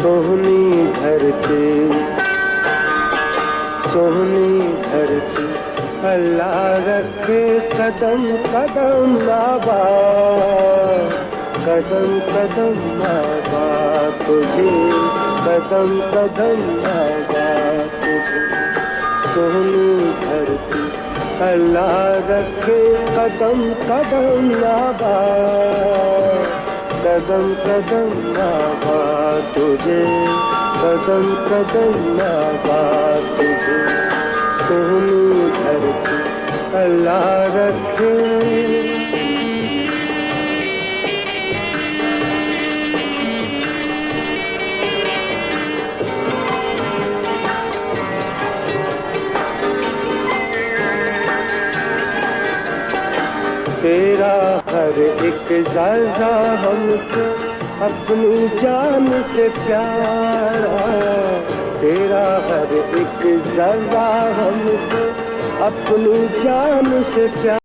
सोहनी धरती, सोहनी धरती, अल्लाह रखे कदम कदम आबाद, कदम कदम आबाद तुझे, कदम कदम आबाद तुझे। सोहनी धरती, अल्लाह रखे कदम कदम आबाद, कदम कदम आबाद तुझे, कदम कदम आबाद तुझे। सोहनी धरती, अल्लाह रखे। तेरा हर एक ज़रा हमको अपनी जान से प्यारा, तेरा हर एक ज़रा हमको अपनी जान से प्यारा।